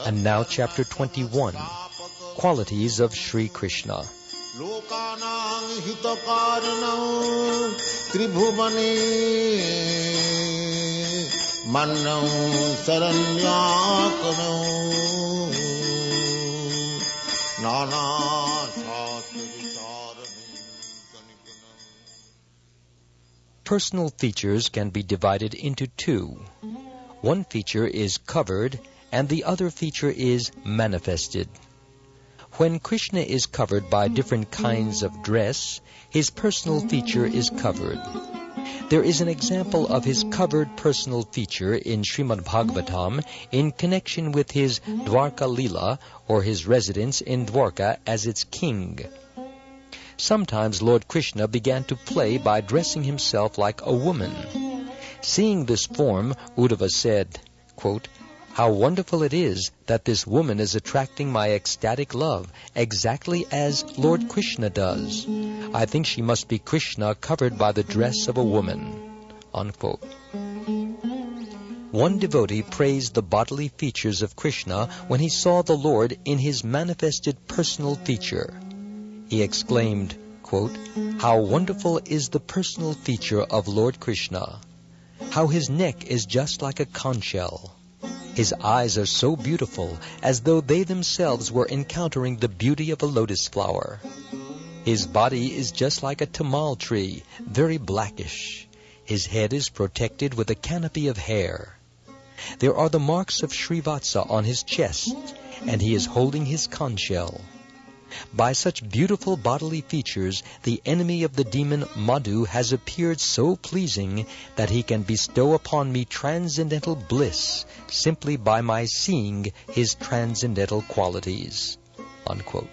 And now chapter 21, Qualities of Sri Krishna. Personal features can be divided into two. One feature is covered and the other feature is manifested. When Krishna is covered by different kinds of dress, his personal feature is covered. There is an example of his covered personal feature in Srimad Bhagavatam in connection with his Dwarka Lila, or his residence in Dwarka as its king. Sometimes Lord Krishna began to play by dressing himself like a woman. Seeing this form, Uddhava said, quote, "How wonderful it is that this woman is attracting my ecstatic love, exactly as Lord Krishna does. I think she must be Krishna covered by the dress of a woman." Unquote. One devotee praised the bodily features of Krishna when he saw the Lord in his manifested personal feature. He exclaimed, quote, "How wonderful is the personal feature of Lord Krishna! How his neck is just like a conch shell. His eyes are so beautiful, as though they themselves were encountering the beauty of a lotus flower. His body is just like a tamal tree, very blackish. His head is protected with a canopy of hair. There are the marks of Srivatsa on his chest, and he is holding his conch shell. By such beautiful bodily features, the enemy of the demon Madhu has appeared so pleasing that he can bestow upon me transcendental bliss simply by my seeing his transcendental qualities." Unquote.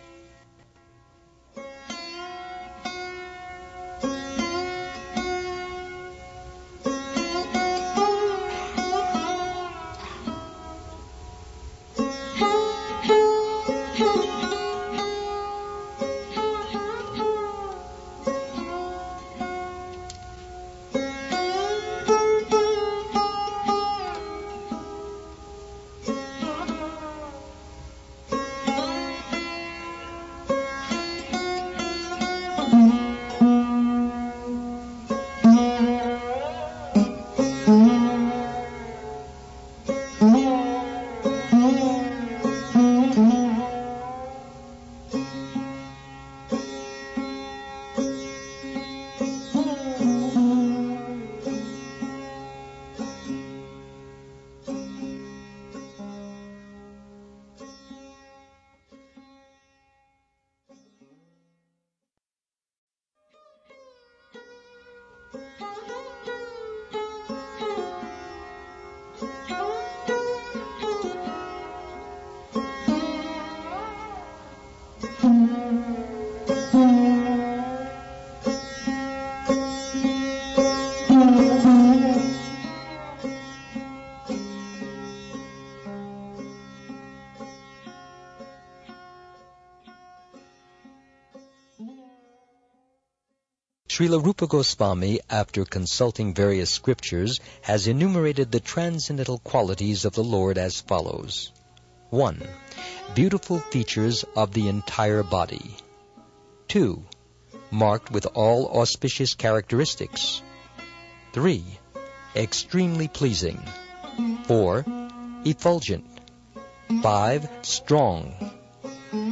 Srila Rupa Goswami, after consulting various scriptures, has enumerated the transcendental qualities of the Lord as follows. 1. Beautiful features of the entire body. 2. Marked with all auspicious characteristics. 3. Extremely pleasing. 4. Effulgent. 5. Strong.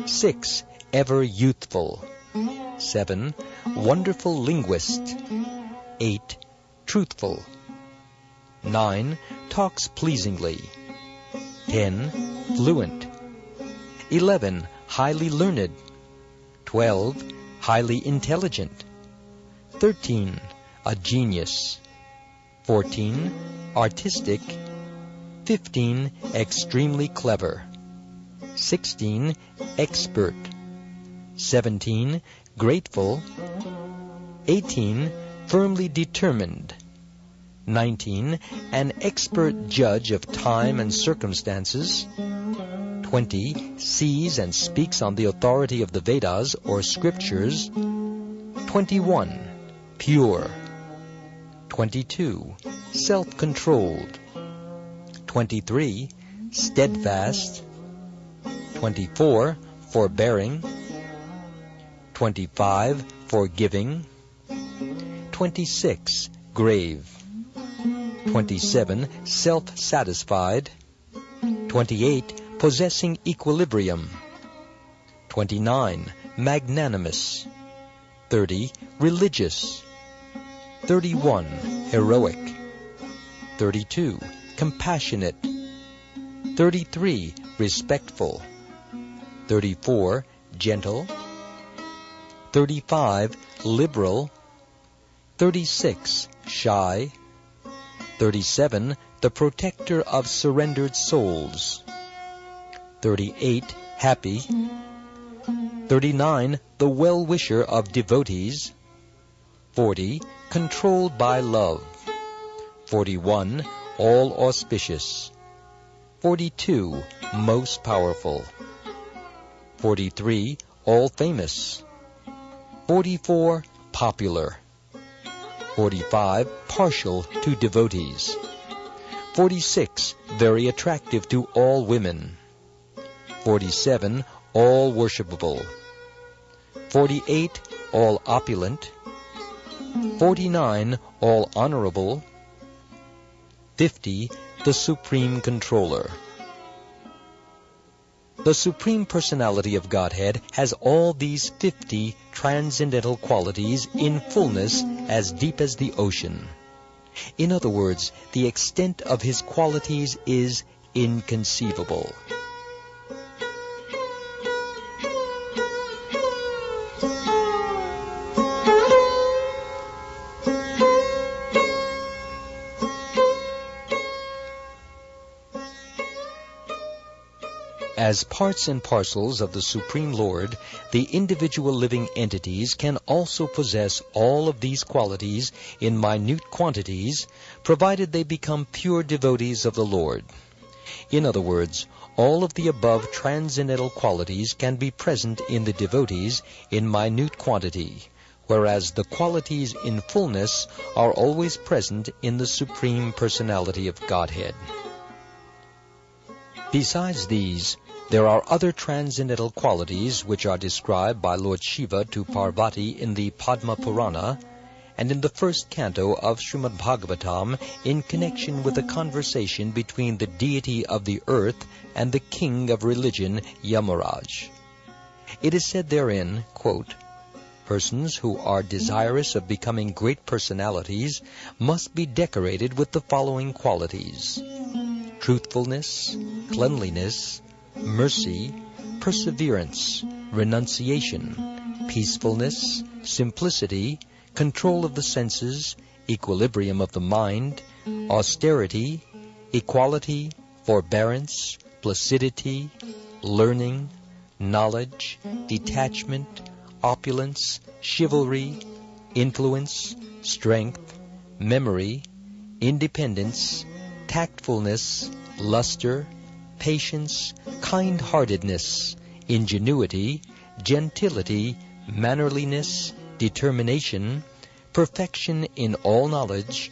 6. Ever youthful. 7. Wonderful linguist. 8. Truthful. 9. Talks pleasingly. 10. Fluent. 11. Highly learned. 12. Highly intelligent. 13. A genius. 14. Artistic. 15. Extremely clever. 16. Expert. 17. Grateful. 18. Firmly determined. 19. An expert judge of time and circumstances. 20. Sees and speaks on the authority of the Vedas or scriptures. 21. Pure. 22. Self-controlled. 23. Steadfast. 24. Forbearing. 25. Forgiving. 26. Grave. 27. Self-satisfied. 28. Possessing equilibrium. 29. Magnanimous. 30. Religious. 31. Heroic. 32. Compassionate. 33. Respectful. 34. Gentle. 35. Liberal. 36. Shy. 37. The protector of surrendered souls. 38. Happy. 39. The well-wisher of devotees. 40. Controlled by love. 41. All auspicious. 42. Most powerful. 43. All famous. 44. Popular. 45. Partial to devotees. 46. Very attractive to all women. 47. All worshipable. 48. All opulent. 49. All honorable. 50. The Supreme Controller. The Supreme Personality of Godhead has all these 50 transcendental qualities in fullness as deep as the ocean. In other words, the extent of his qualities is inconceivable. As parts and parcels of the Supreme Lord, the individual living entities can also possess all of these qualities in minute quantities, provided they become pure devotees of the Lord. In other words, all of the above transcendental qualities can be present in the devotees in minute quantity, whereas the qualities in fullness are always present in the Supreme Personality of Godhead. Besides these, there are other transcendental qualities which are described by Lord Shiva to Parvati in the Padma Purana and in the first canto of Srimad Bhagavatam in connection with a conversation between the deity of the earth and the king of religion, Yamaraj. It is said therein, quote, "Persons who are desirous of becoming great personalities must be decorated with the following qualities: truthfulness, cleanliness, mercy, perseverance, renunciation, peacefulness, simplicity, control of the senses, equilibrium of the mind, austerity, equality, forbearance, placidity, learning, knowledge, detachment, opulence, chivalry, influence, strength, memory, independence, tactfulness, luster, patience, kind-heartedness, ingenuity, gentility, mannerliness, determination, perfection in all knowledge,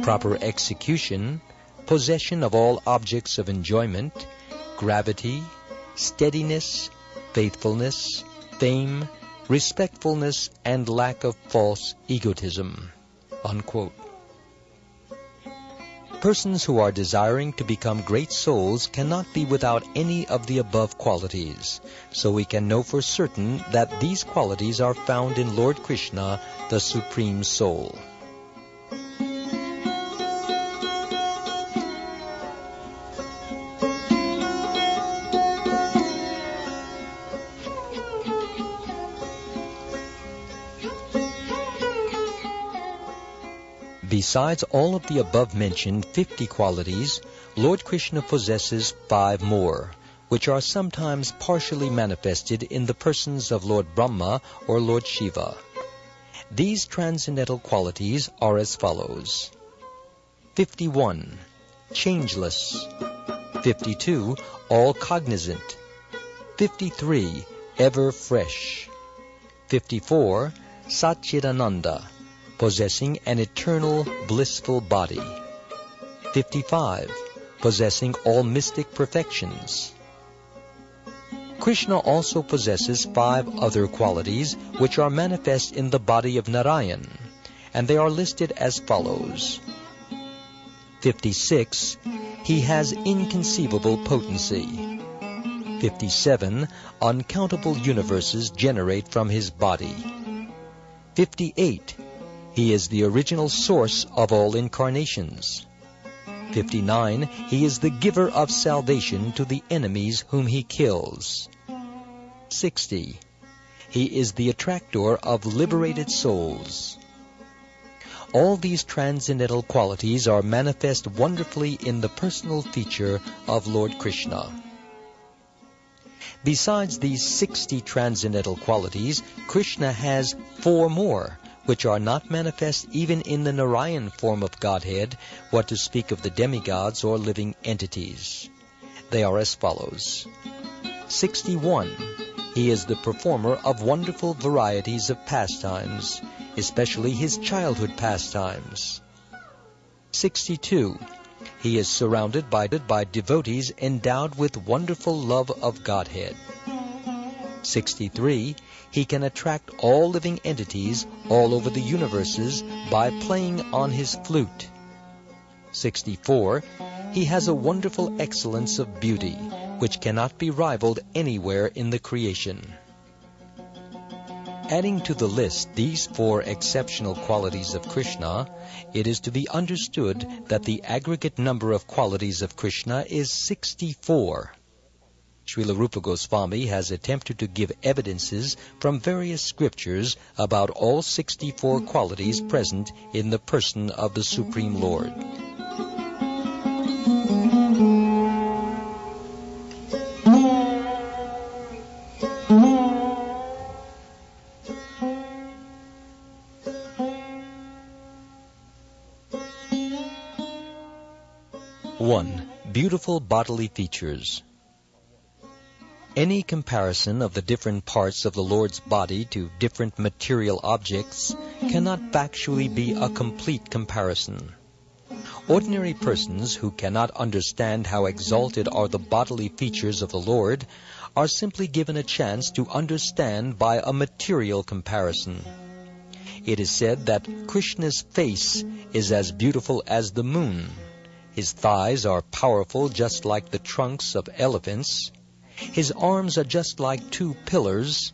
proper execution, possession of all objects of enjoyment, gravity, steadiness, faithfulness, fame, respectfulness, and lack of false egotism." Unquote. Persons who are desiring to become great souls cannot be without any of the above qualities, so we can know for certain that these qualities are found in Lord Krishna, the Supreme Soul. Besides all of the above-mentioned 50 qualities, Lord Krishna possesses 5 more, which are sometimes partially manifested in the persons of Lord Brahma or Lord Shiva. These transcendental qualities are as follows: 51. Changeless. 52. All cognizant. 53. Ever fresh. 54. Satchidananda, possessing an eternal blissful body. 55. Possessing all mystic perfections. Krishna also possesses 5 other qualities which are manifest in the body of Narayan, and they are listed as follows. 56. He has inconceivable potency. 57. Uncountable universes generate from his body. 58. He is the original source of all incarnations. 59. He is the giver of salvation to the enemies whom he kills. 60. He is the attractor of liberated souls. All these transcendental qualities are manifest wonderfully in the personal feature of Lord Krishna. Besides these 60 transcendental qualities, Krishna has 4 more, which are not manifest even in the Narayan form of Godhead, what to speak of the demigods or living entities. They are as follows. 61. He is the performer of wonderful varieties of pastimes, especially his childhood pastimes. 62. He is surrounded by devotees endowed with wonderful love of Godhead. 63. He can attract all living entities all over the universes by playing on his flute. 64. He has a wonderful excellence of beauty, which cannot be rivaled anywhere in the creation. Adding to the list these 4 exceptional qualities of Krishna, it is to be understood that the aggregate number of qualities of Krishna is 64. Srila Rupa Goswami has attempted to give evidences from various scriptures about all 64 qualities present in the person of the Supreme Lord. Beautiful bodily features. Any comparison of the different parts of the Lord's body to different material objects cannot factually be a complete comparison. Ordinary persons who cannot understand how exalted are the bodily features of the Lord are simply given a chance to understand by a material comparison. It is said that Krishna's face is as beautiful as the moon. His thighs are powerful just like the trunks of elephants. His arms are just like 2 pillars.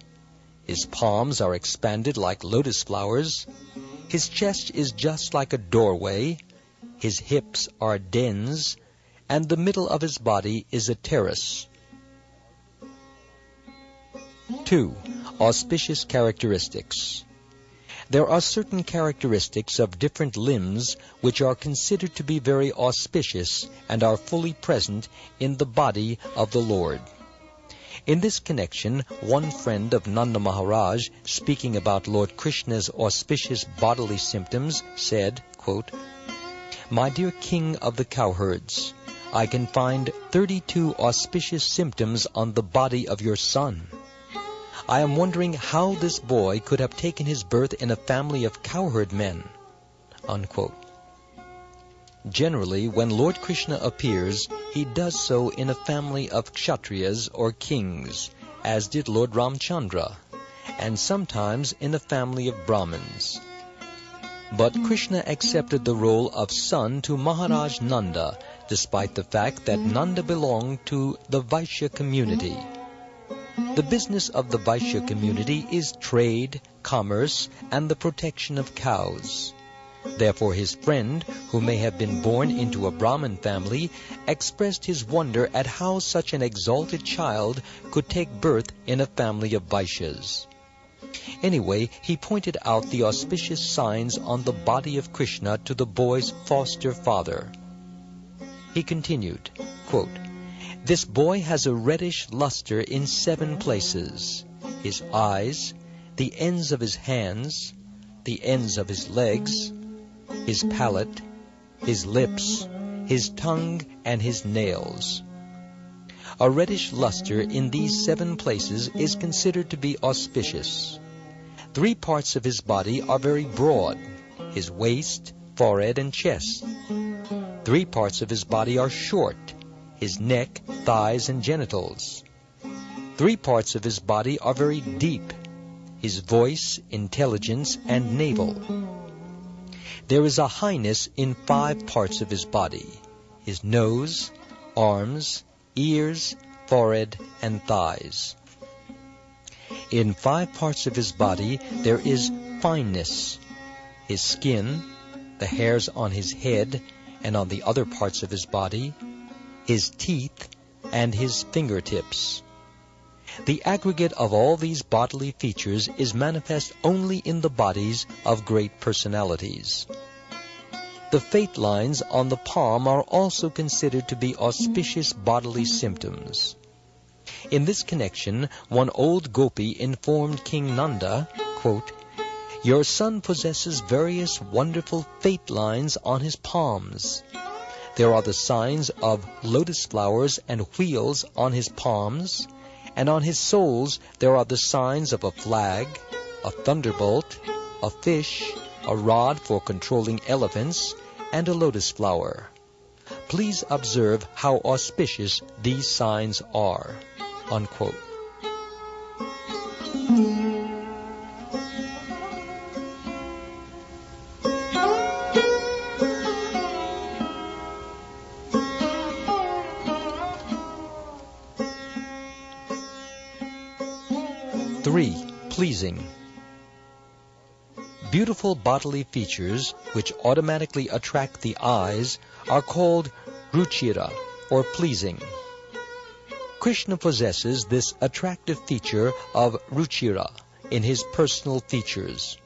His palms are expanded like lotus flowers. His chest is just like a doorway. His hips are dens, and the middle of his body is a terrace. 2. Auspicious characteristics. There are certain characteristics of different limbs which are considered to be very auspicious and are fully present in the body of the Lord. In this connection, one friend of Nanda Maharaj, speaking about Lord Krishna's auspicious bodily symptoms, said, quote, "My dear king of the cowherds, I can find 32 auspicious symptoms on the body of your son. I am wondering how this boy could have taken his birth in a family of cowherd men." Unquote. Generally, when Lord Krishna appears, he does so in a family of kshatriyas or kings, as did Lord Ramchandra, and sometimes in a family of Brahmins. But Krishna accepted the role of son to Maharaj Nanda, despite the fact that Nanda belonged to the Vaishya community. The business of the Vaishya community is trade, commerce, and the protection of cows. Therefore his friend, who may have been born into a Brahmin family, expressed his wonder at how such an exalted child could take birth in a family of Vaishyas. Anyway, he pointed out the auspicious signs on the body of Krishna to the boy's foster father. He continued, quote, "This boy has a reddish luster in 7 places: his eyes, the ends of his hands, the ends of his legs, his palate, his lips, his tongue, and his nails. A reddish luster in these 7 places is considered to be auspicious. 3 parts of his body are very broad, his waist, forehead, and chest. 3 parts of his body are short, his neck, thighs, and genitals. 3 parts of his body are very deep, his voice, intelligence, and navel. There is a highness in 5 parts of his body, his nose, arms, ears, forehead, and thighs. In 5 parts of his body there is fineness, his skin, the hairs on his head and on the other parts of his body, his teeth, and his fingertips. The aggregate of all these bodily features is manifest only in the bodies of great personalities. The fate lines on the palm are also considered to be auspicious bodily symptoms. In this connection, one old gopi informed King Nanda, quote, "Your son possesses various wonderful fate lines on his palms. There are the signs of lotus flowers and wheels on his palms, and on his soles there are the signs of a flag, a thunderbolt, a fish, a rod for controlling elephants, and a lotus flower. Please observe how auspicious these signs are." Unquote. Pleasing. Beautiful bodily features which automatically attract the eyes are called ruchira, or pleasing. Krishna possesses this attractive feature of ruchira in his personal features.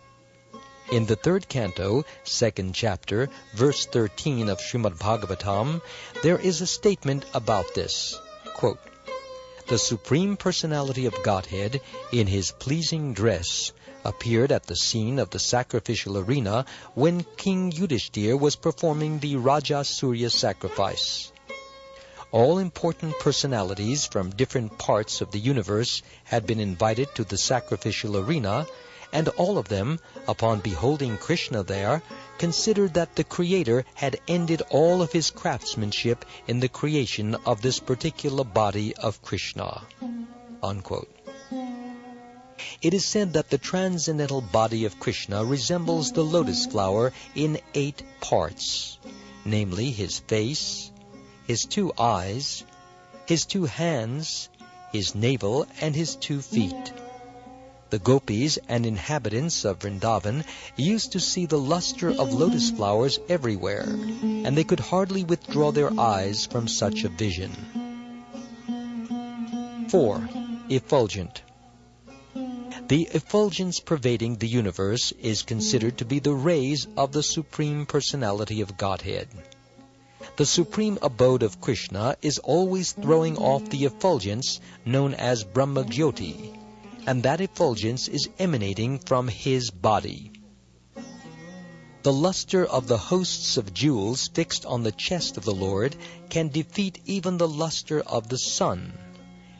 In the 3rd canto, 2nd chapter, verse 13 of Srimad Bhagavatam, there is a statement about this. Quote, "The Supreme Personality of Godhead, in his pleasing dress, appeared at the scene of the sacrificial arena when King Yudhishthira was performing the Raja Surya sacrifice. All important personalities from different parts of the universe had been invited to the sacrificial arena, and all of them, upon beholding Krishna there, considered that the Creator had ended all of his craftsmanship in the creation of this particular body of Krishna." Unquote. It is said that the transcendental body of Krishna resembles the lotus flower in 8 parts, namely his face, his 2 eyes, his 2 hands, his navel, and his 2 feet. The gopis and inhabitants of Vrindavan used to see the luster of lotus flowers everywhere, and they could hardly withdraw their eyes from such a vision. 4. Effulgent. The effulgence pervading the universe is considered to be the rays of the Supreme Personality of Godhead. The supreme abode of Krishna is always throwing off the effulgence known as Brahma-jyoti, and that effulgence is emanating from his body. The luster of the hosts of jewels fixed on the chest of the Lord can defeat even the luster of the sun,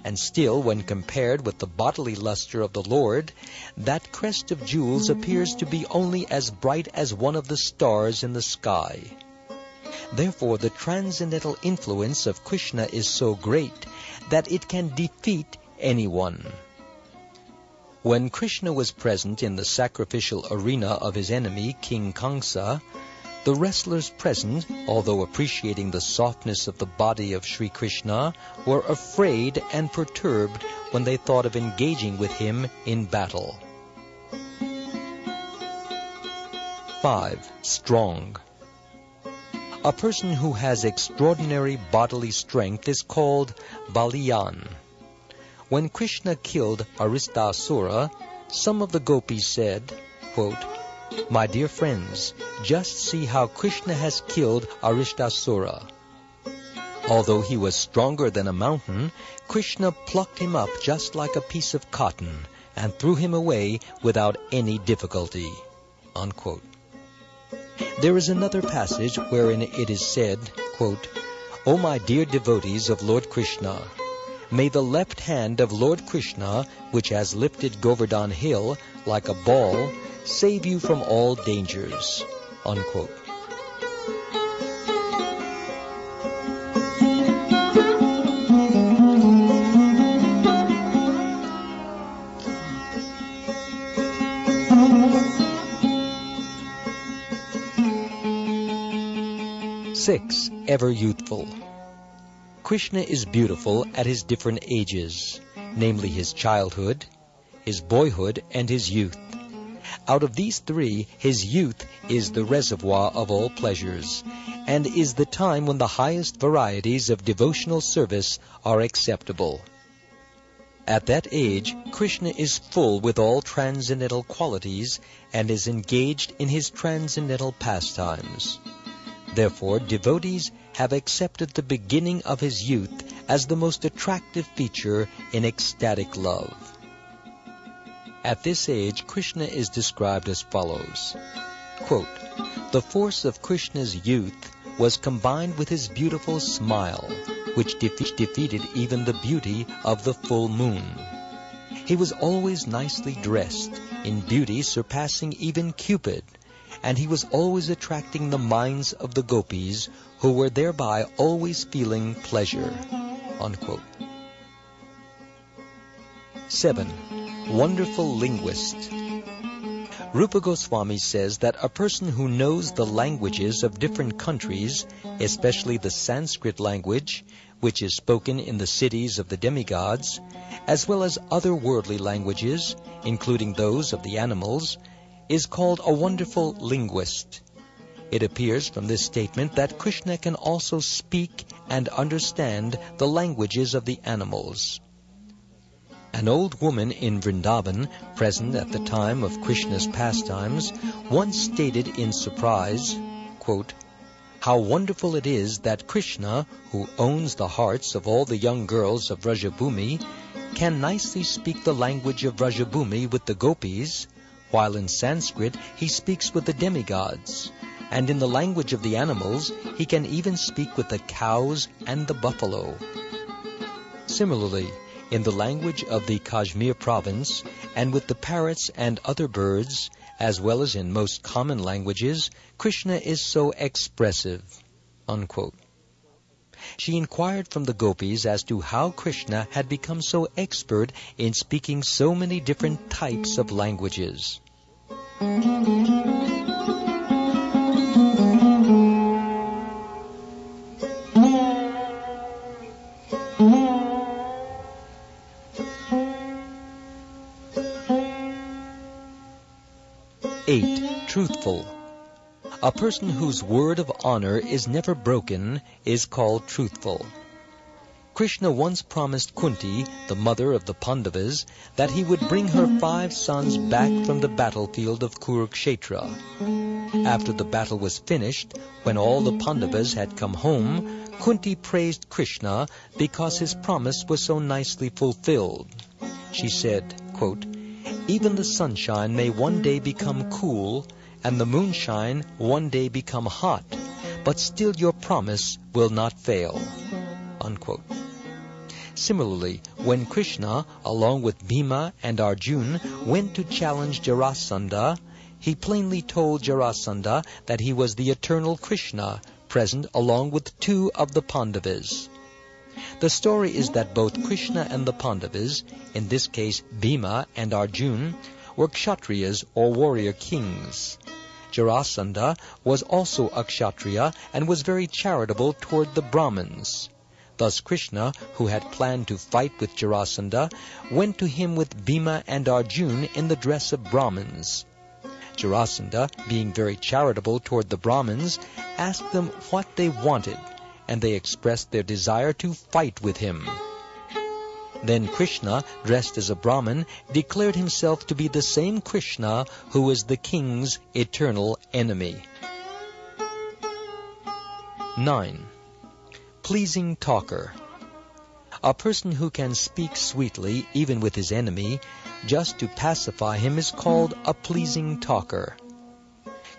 and still, when compared with the bodily luster of the Lord, that crest of jewels appears to be only as bright as one of the stars in the sky. Therefore, the transcendental influence of Krishna is so great that it can defeat anyone. When Krishna was present in the sacrificial arena of his enemy, King Kamsa, the wrestlers present, although appreciating the softness of the body of Sri Krishna, were afraid and perturbed when they thought of engaging with him in battle. 5. Strong. A person who has extraordinary bodily strength is called Baliyan. When Krishna killed Aristasura, some of the gopis said, quote, "My dear friends, just see how Krishna has killed Aristasura. Although he was stronger than a mountain, Krishna plucked him up just like a piece of cotton and threw him away without any difficulty." Unquote. There is another passage wherein it is said, quote, "O my dear devotees of Lord Krishna, may the left hand of Lord Krishna, which has lifted Govardhan Hill like a ball, save you from all dangers." Unquote. Six, ever youthful. Krishna is beautiful at his different ages, namely his childhood, his boyhood, and his youth. Out of these three, his youth is the reservoir of all pleasures, and is the time when the highest varieties of devotional service are acceptable. At that age, Krishna is full with all transcendental qualities and is engaged in his transcendental pastimes. Therefore, devotees have accepted the beginning of his youth as the most attractive feature in ecstatic love. At this age, Krishna is described as follows. Quote, "The force of Krishna's youth was combined with his beautiful smile, which defeated even the beauty of the full moon. He was always nicely dressed, in beauty surpassing even Cupid, and he was always attracting the minds of the gopis, who were thereby always feeling pleasure." Unquote. 7. Wonderful linguist. Rupa Goswami says that a person who knows the languages of different countries, especially the Sanskrit language, which is spoken in the cities of the demigods, as well as other worldly languages, including those of the animals, is called a wonderful linguist. It appears from this statement that Krishna can also speak and understand the languages of the animals. An old woman in Vrindavan, present at the time of Krishna's pastimes, once stated in surprise, quote, "How wonderful it is that Krishna, who owns the hearts of all the young girls of Vrajabhumi, can nicely speak the language of Vrajabhumi with the gopis, while in Sanskrit he speaks with the demigods, and in the language of the animals he can even speak with the cows and the buffalo. Similarly, in the language of the Kashmir province, and with the parrots and other birds, as well as in most common languages, Krishna is so expressive." Unquote. She inquired from the gopis as to how Krishna had become so expert in speaking so many different types of languages. 8. Truthful. A person whose word of honor is never broken is called truthful. Krishna once promised Kunti, the mother of the Pandavas, that he would bring her 5 sons back from the battlefield of Kurukshetra. After the battle was finished, when all the Pandavas had come home, Kunti praised Krishna because his promise was so nicely fulfilled. She said, quote, "Even the sunshine may one day become cool, and the moonshine one day become hot, but still your promise will not fail." Unquote. Similarly, when Krishna, along with Bhima and Arjuna, went to challenge Jarasandha, he plainly told Jarasandha that he was the eternal Krishna, present along with 2 of the Pandavas. The story is that both Krishna and the Pandavas, in this case Bhima and Arjuna, were Kshatriyas or warrior kings. Jarasandha was also a Kshatriya and was very charitable toward the Brahmins. Thus Krishna, who had planned to fight with Jarasandha, went to him with Bhima and Arjuna in the dress of Brahmins. Jarasandha, being very charitable toward the Brahmins, asked them what they wanted, and they expressed their desire to fight with him. Then Krishna, dressed as a Brahmin, declared himself to be the same Krishna who is the king's eternal enemy. 9. Pleasing talker. A person who can speak sweetly even with his enemy, just to pacify him, is called a pleasing talker.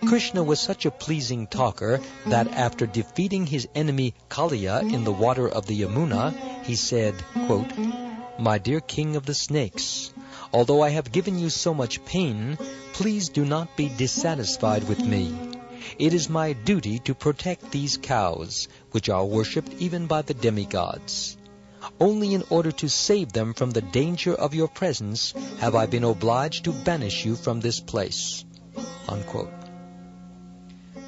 Krishna was such a pleasing talker that after defeating his enemy Kaliya in the water of the Yamuna, he said, quote, "My dear king of the snakes, although I have given you so much pain, please do not be dissatisfied with me. It is my duty to protect these cows, which are worshipped even by the demigods. Only in order to save them from the danger of your presence have I been obliged to banish you from this place." Unquote.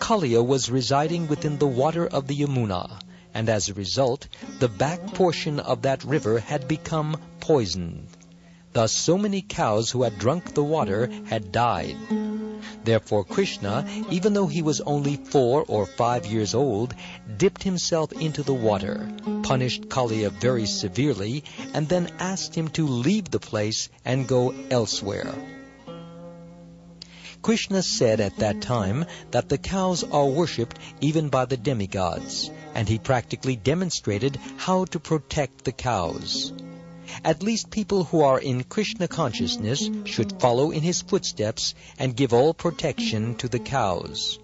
Kaliya was residing within the water of the Yamuna, and as a result, the back portion of that river had become poisoned. Thus so many cows who had drunk the water had died. Therefore Krishna, even though he was only 4 or 5 years old, dipped himself into the water, punished Kaliya very severely, and then asked him to leave the place and go elsewhere. Krishna said at that time that the cows are worshipped even by the demigods, and he practically demonstrated how to protect the cows. At least people who are in Krishna consciousness should follow in his footsteps and give all protection to the cows.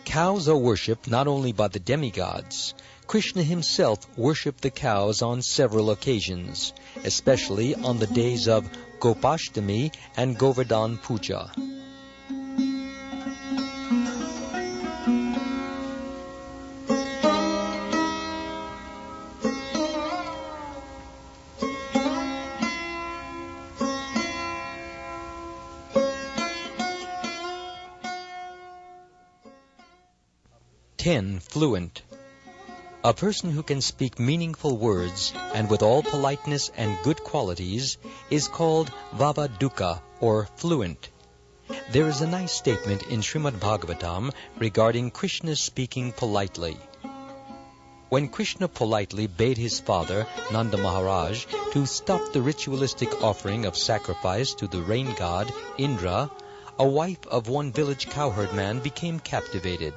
Cows are worshipped not only by the demigods. Krishna himself worshipped the cows on several occasions, especially on the days of Gopashtami and Govardhan Puja. Fluent. A person who can speak meaningful words and with all politeness and good qualities is called vavaduka or fluent. There is a nice statement in Srimad Bhagavatam regarding Krishna speaking politely. When Krishna politely bade his father, Nanda Maharaj, to stop the ritualistic offering of sacrifice to the rain god, Indra, a wife of one village cowherd man became captivated.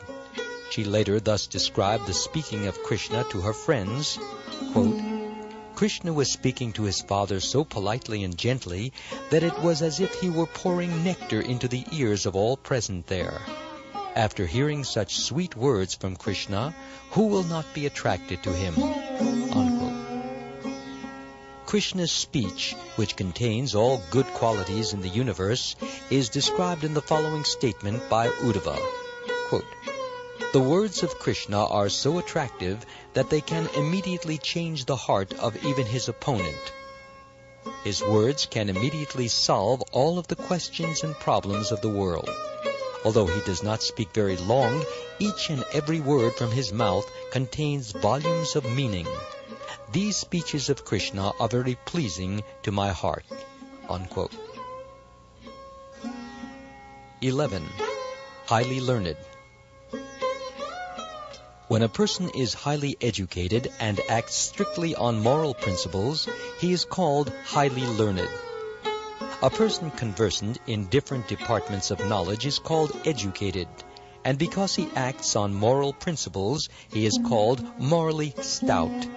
She later thus described the speaking of Krishna to her friends, quote, "Krishna was speaking to his father so politely and gently that it was as if he were pouring nectar into the ears of all present there. After hearing such sweet words from Krishna, who will not be attracted to him?" Unquote. Krishna's speech, which contains all good qualities in the universe, is described in the following statement by Uddhava, quote, "The words of Krishna are so attractive that they can immediately change the heart of even his opponent. His words can immediately solve all of the questions and problems of the world. Although he does not speak very long, each and every word from his mouth contains volumes of meaning. These speeches of Krishna are very pleasing to my heart." Unquote. 11. Highly learned. When a person is highly educated and acts strictly on moral principles, he is called highly learned. A person conversant in different departments of knowledge is called educated, and because he acts on moral principles, he is called morally stout.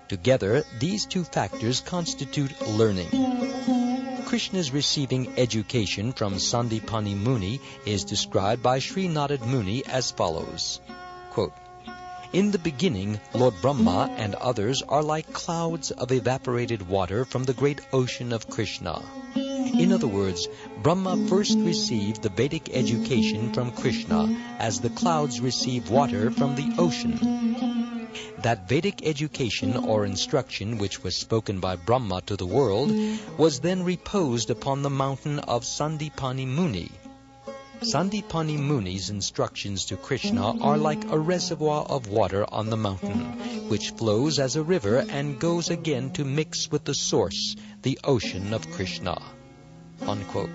Together, these two factors constitute learning. Krishna's receiving education from Cintamani Muni is described by Sri Narad Muni as follows, quote, "In the beginning, Lord Brahma and others are like clouds of evaporated water from the great ocean of Krishna." In other words, Brahma first received the Vedic education from Krishna as the clouds receive water from the ocean. That Vedic education or instruction which was spoken by Brahma to the world was then reposed upon the mountain of Cintamani Muni. Cintamani Muni's instructions to Krishna are like a reservoir of water on the mountain, which flows as a river and goes again to mix with the source, the ocean of Krishna. Unquote.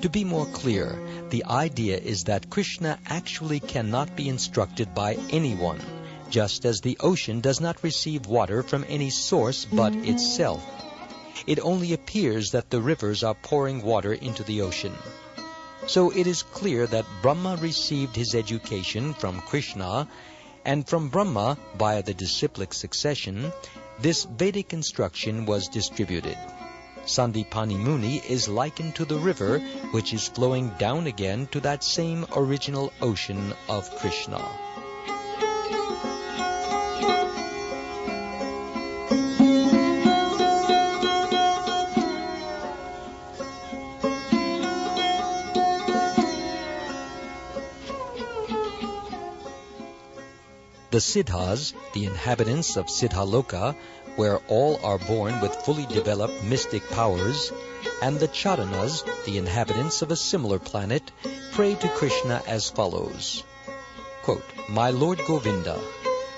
To be more clear, the idea is that Krishna actually cannot be instructed by anyone, just as the ocean does not receive water from any source but itself. It only appears that the rivers are pouring water into the ocean. So it is clear that Brahma received his education from Krishna, and from Brahma, via the disciplic succession, this Vedic instruction was distributed. Cintamani Muni is likened to the river which is flowing down again to that same original ocean of Krishna. The Siddhas, the inhabitants of Siddhaloka, where all are born with fully developed mystic powers, and the Charanas, the inhabitants of a similar planet, pray to Krishna as follows. Quote, My Lord Govinda,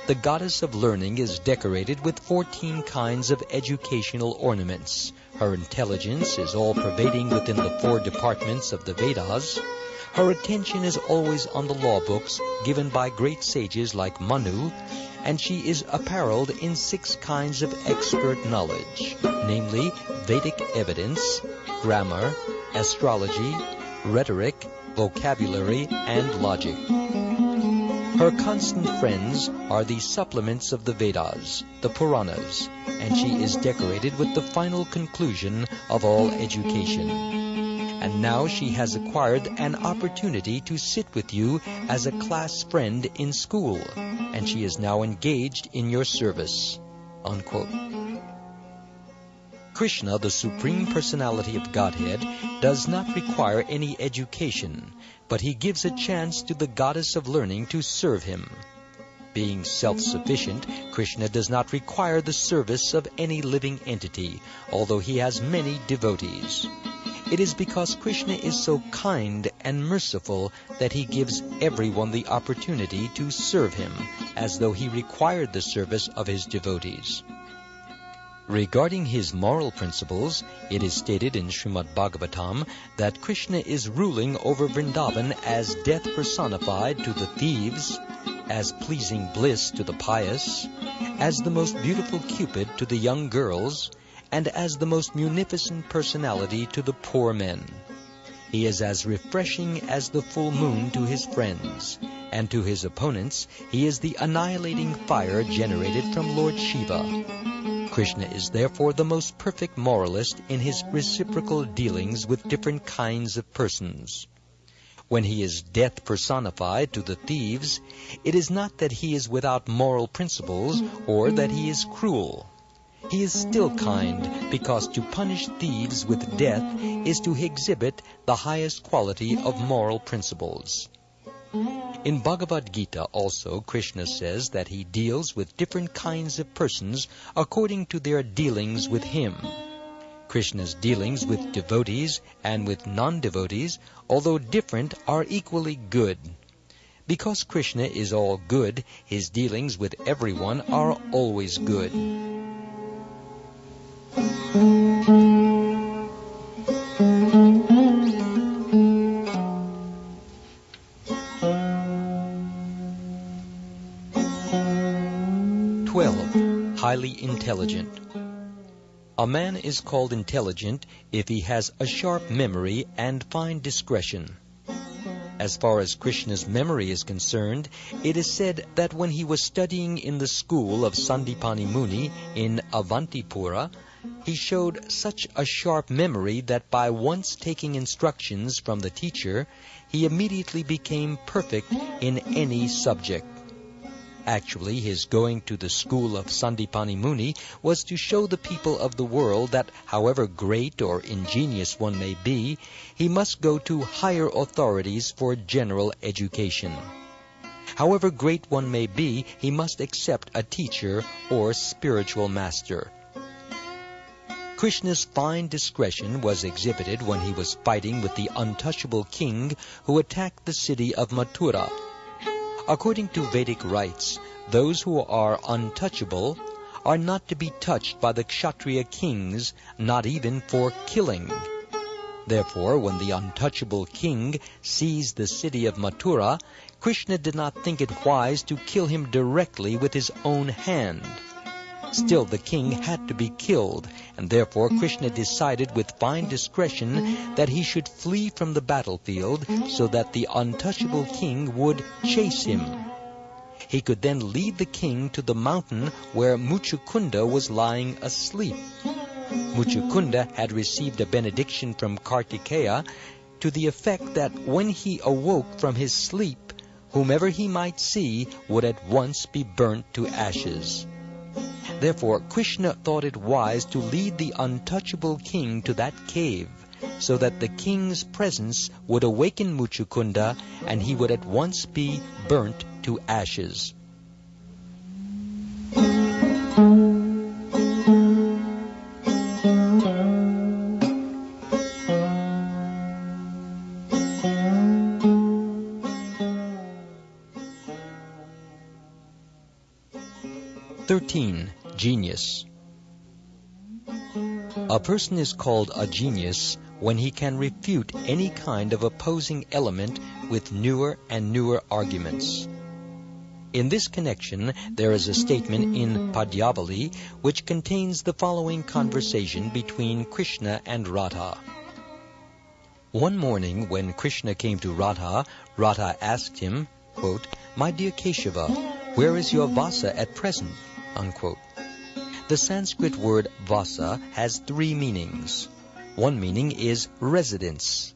the goddess of learning is decorated with 14 kinds of educational ornaments. Her intelligence is all-pervading within the 4 departments of the Vedas. Her attention is always on the law books given by great sages like Manu, and she is apparelled in 6 kinds of expert knowledge, namely Vedic evidence, grammar, astrology, rhetoric, vocabulary, and logic. Her constant friends are the supplements of the Vedas, the Puranas, and she is decorated with the final conclusion of all education. And now she has acquired an opportunity to sit with you as a class friend in school, and she is now engaged in your service. Unquote. Krishna, the Supreme Personality of Godhead, does not require any education, but he gives a chance to the goddess of learning to serve him. Being self-sufficient, Krishna does not require the service of any living entity, although he has many devotees. It is because Krishna is so kind and merciful that he gives everyone the opportunity to serve him, as though he required the service of his devotees. Regarding his moral principles, it is stated in Srimad Bhagavatam that Krishna is ruling over Vrindavan as death personified to the thieves, as pleasing bliss to the pious, as the most beautiful Cupid to the young girls, and as the most munificent personality to the poor men. He is as refreshing as the full moon to his friends, and to his opponents he is the annihilating fire generated from Lord Shiva. Krishna is therefore the most perfect moralist in his reciprocal dealings with different kinds of persons. When he is death personified to the thieves, it is not that he is without moral principles or that he is cruel. He is still kind, because to punish thieves with death is to exhibit the highest quality of moral principles. In bhagavad-gita also, Krishna says that he deals with different kinds of persons according to their dealings with him. Krishna's dealings with devotees and with non-devotees, although different, are equally good. Because Krishna is all good, his dealings with everyone are always good. 12. Highly intelligent. A man is called intelligent if he has a sharp memory and fine discretion. As far as Krishna's memory is concerned, it is said that when he was studying in the school of Cintamani Muni in Avantipura, he showed such a sharp memory that by once taking instructions from the teacher, he immediately became perfect in any subject. Actually, his going to the school of Cintamani Muni was to show the people of the world that however great or ingenious one may be, he must go to higher authorities for general education. However great one may be, he must accept a teacher or spiritual master. Krishna's fine discretion was exhibited when he was fighting with the untouchable king who attacked the city of Mathura. According to Vedic rites, those who are untouchable are not to be touched by the Kshatriya kings, not even for killing. Therefore, when the untouchable king seized the city of Mathura, Krishna did not think it wise to kill him directly with his own hand. Still, the king had to be killed, and therefore Krishna decided with fine discretion that he should flee from the battlefield so that the untouchable king would chase him. He could then lead the king to the mountain where Muchukunda was lying asleep. Muchukunda had received a benediction from Kartikeya to the effect that when he awoke from his sleep, whomever he might see would at once be burnt to ashes. Therefore, Krishna thought it wise to lead the untouchable king to that cave, so that the king's presence would awaken Muchukunda, and he would at once be burnt to ashes. Genius. A person is called a genius when he can refute any kind of opposing element with newer and newer arguments. In this connection, there is a statement in Padyavali which contains the following conversation between Krishna and Radha. One morning when Krishna came to Radha, Radha asked him, quote, "My dear Keshava, where is your Vasa at present?" Unquote. The Sanskrit word vasa has three meanings. One meaning is residence,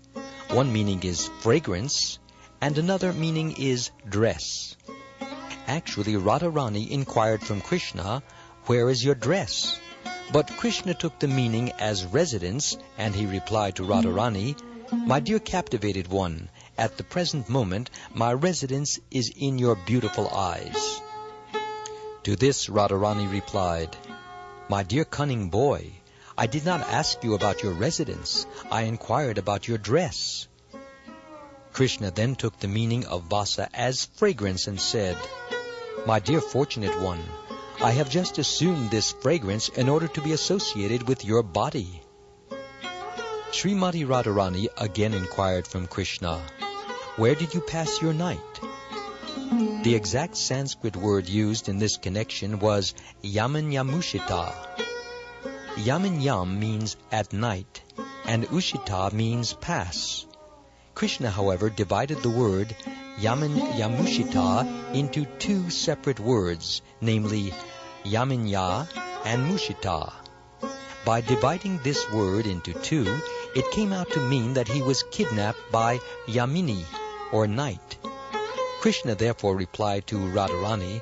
one meaning is fragrance, and another meaning is dress. Actually, Radharani inquired from Krishna, "Where is your dress?" But Krishna took the meaning as residence, and he replied to Radharani, "My dear captivated one, at the present moment my residence is in your beautiful eyes." To this Radharani replied, "My dear cunning boy, I did not ask you about your residence. I inquired about your dress." Krishna then took the meaning of vasa as fragrance and said, "My dear fortunate one, I have just assumed this fragrance in order to be associated with your body." Srimati Radharani again inquired from Krishna, "Where did you pass your night?" The exact Sanskrit word used in this connection was yamanyamushita. Yamanyam means at night, and ushita means pass. Krishna, however, divided the word yamanyamushita into two separate words, namely yamanya and mushita. By dividing this word into two, it came out to mean that he was kidnapped by Yamini, or night. Krishna therefore replied to Radharani,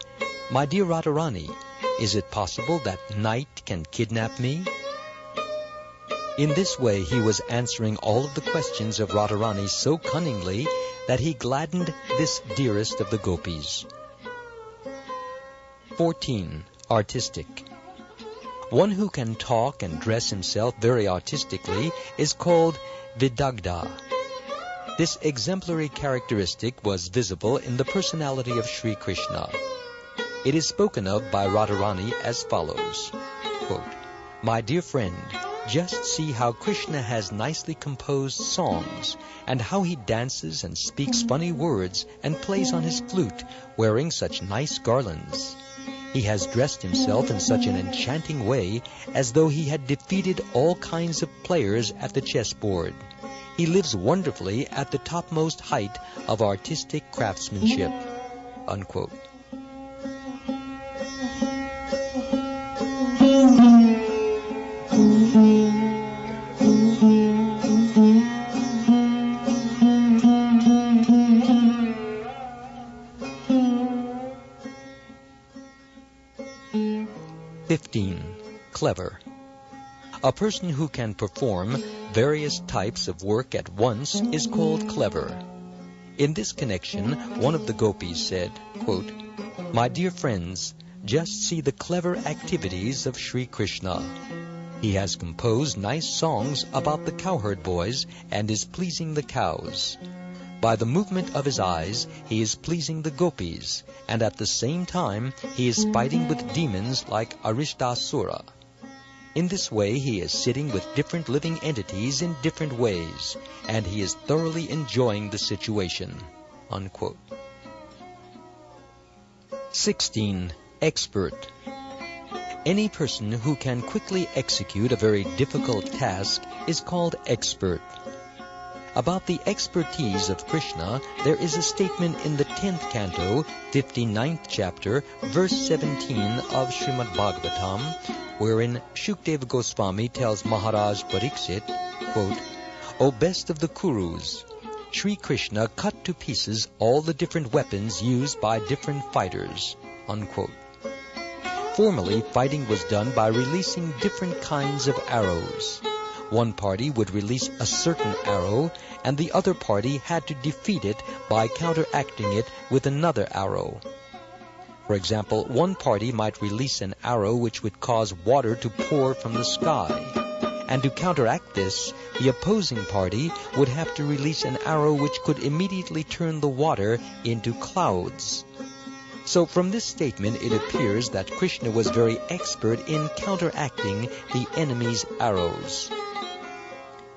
"My dear Radharani, is it possible that night can kidnap me?" In this way he was answering all of the questions of Radharani so cunningly that he gladdened this dearest of the gopis. 14. Artistic. One who can talk and dress himself very artistically is called Vidagdha. This exemplary characteristic was visible in the personality of Sri Krishna. It is spoken of by Radharani as follows, quote, "My dear friend, just see how Krishna has nicely composed songs, and how he dances and speaks funny words and plays on his flute, wearing such nice garlands. He has dressed himself in such an enchanting way as though he had defeated all kinds of players at the chessboard. He lives wonderfully at the topmost height of artistic craftsmanship." Unquote. Clever. A person who can perform various types of work at once is called clever. In this connection, one of the gopis said, quote, "My dear friends, just see the clever activities of Sri Krishna. He has composed nice songs about the cowherd boys and is pleasing the cows. By the movement of his eyes, he is pleasing the gopis, and at the same time he is fighting with demons like Arishtasura. In this way he is sitting with different living entities in different ways, and he is thoroughly enjoying the situation." Unquote. 16. Expert. Any person who can quickly execute a very difficult task is called expert. About the expertise of Krishna, there is a statement in the 10th canto, 59th chapter, verse 17 of Srimad Bhagavatam, wherein Shukdeva Goswami tells Maharaj Pariksit, quote, "O best of the Kurus, Sri Krishna cut to pieces all the different weapons used by different fighters," unquote. Formerly, fighting was done by releasing different kinds of arrows. One party would release a certain arrow, and the other party had to defeat it by counteracting it with another arrow. For example, one party might release an arrow which would cause water to pour from the sky, and to counteract this, the opposing party would have to release an arrow which could immediately turn the water into clouds. So from this statement it appears that Krishna was very expert in counteracting the enemy's arrows.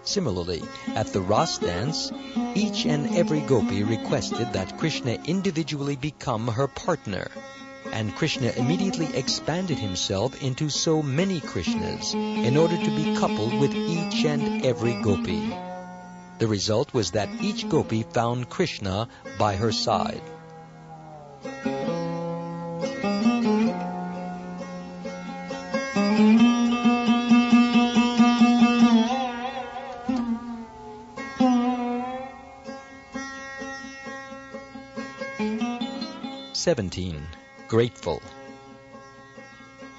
Similarly, at the Ras dance, each and every gopi requested that Krishna individually become her partner, and Krishna immediately expanded himself into so many Krishnas in order to be coupled with each and every gopi. The result was that each gopi found Krishna by her side. Grateful.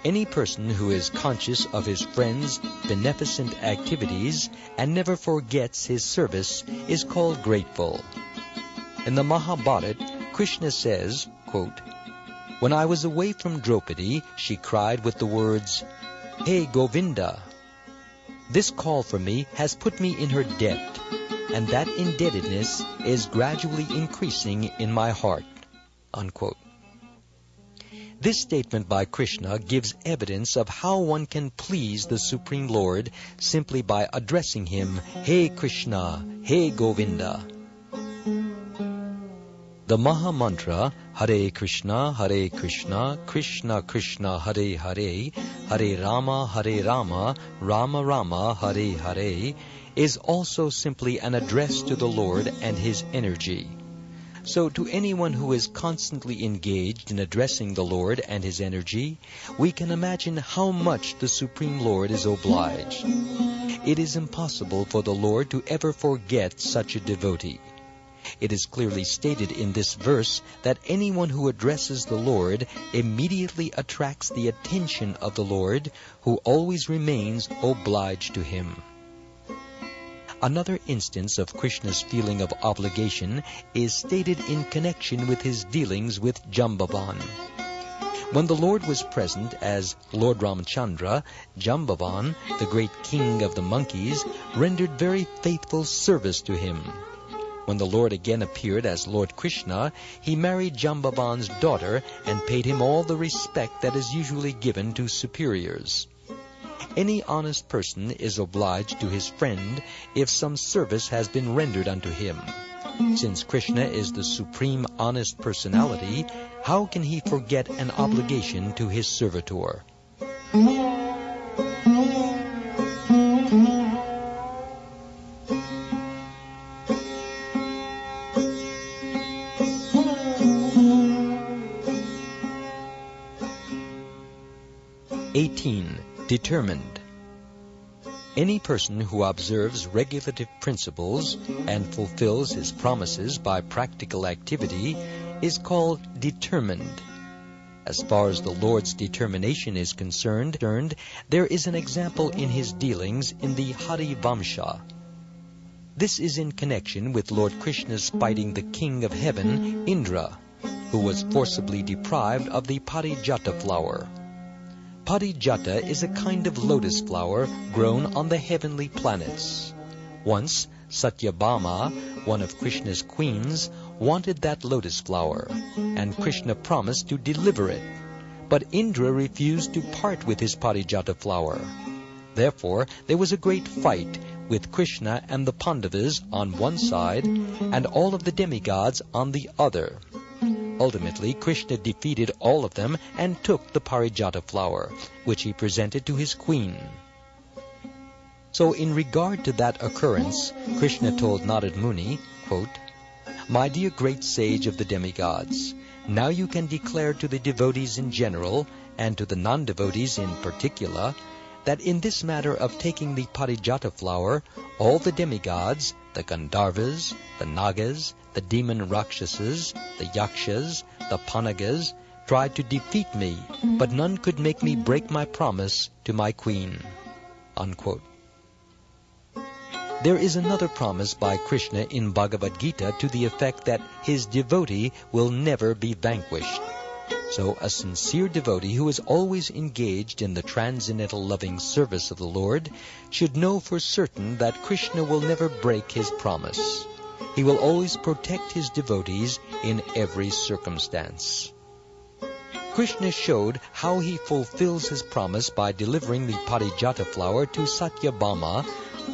Any person who is conscious of his friend's beneficent activities and never forgets his service is called grateful. In the Mahabharata, Krishna says, quote, "When I was away from Draupadi, she cried with the words, 'Hey Govinda!' This call for me has put me in her debt, and that indebtedness is gradually increasing in my heart," unquote. This statement by Krishna gives evidence of how one can please the Supreme Lord simply by addressing him, "Hey Krishna, Hey Govinda." The Maha Mantra, Hare Krishna, Krishna Krishna, Hare Hare, Hare Rama, Rama Rama, Hare Hare, is also simply an address to the Lord and his energy. So to anyone who is constantly engaged in addressing the Lord and his energy, we can imagine how much the Supreme Lord is obliged. It is impossible for the Lord to ever forget such a devotee. It is clearly stated in this verse that anyone who addresses the Lord immediately attracts the attention of the Lord, who always remains obliged to him. Another instance of Krishna's feeling of obligation is stated in connection with his dealings with Jambavan. When the Lord was present as Lord Ramchandra, Jambavan, the great king of the monkeys, rendered very faithful service to him. When the Lord again appeared as Lord Krishna, he married Jambavan's daughter and paid him all the respect that is usually given to superiors. Any honest person is obliged to his friend if some service has been rendered unto him. Since Krishna is the supreme honest personality, how can he forget an obligation to his servitor? Determined. Any person who observes regulative principles and fulfills his promises by practical activity is called determined. As far as the Lord's determination is concerned, there is an example in his dealings in the Hari Vamsha. This is in connection with Lord Krishna's fighting the king of heaven, Indra, who was forcibly deprived of the Parijata flower. Parijata is a kind of lotus flower grown on the heavenly planets. Once, Satyabhama, one of Krishna's queens, wanted that lotus flower, and Krishna promised to deliver it. But Indra refused to part with his Parijata flower. Therefore, there was a great fight with Krishna and the Pandavas on one side, and all of the demigods on the other. Ultimately, Krishna defeated all of them and took the Parijata flower, which he presented to his queen. So in regard to that occurrence, Krishna told Narad Muni, quote, "My dear great sage of the demigods, now you can declare to the devotees in general, and to the non-devotees in particular, that in this matter of taking the parijata flower, all the demigods, the Gandharvas, the Nagas, the demon Rakshasas, the Yakshas, the Panagas, tried to defeat me, but none could make me break my promise to my queen." Unquote. There is another promise by Krishna in Bhagavad-gita to the effect that his devotee will never be vanquished. So a sincere devotee who is always engaged in the transcendental loving service of the Lord should know for certain that Krishna will never break his promise. He will always protect his devotees in every circumstance. Krishna showed how he fulfills his promise by delivering the parijata flower to Satyabhama,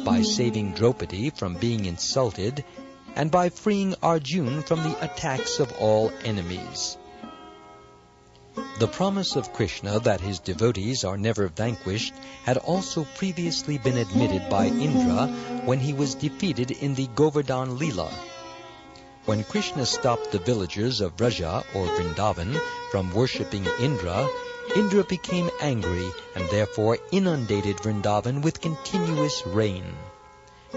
by saving Draupadi from being insulted, and by freeing Arjuna from the attacks of all enemies. The promise of Krishna that his devotees are never vanquished had also previously been admitted by Indra when he was defeated in the Govardhan Leela. When Krishna stopped the villagers of Vraja or Vrindavan from worshipping Indra, Indra became angry and therefore inundated Vrindavan with continuous rain.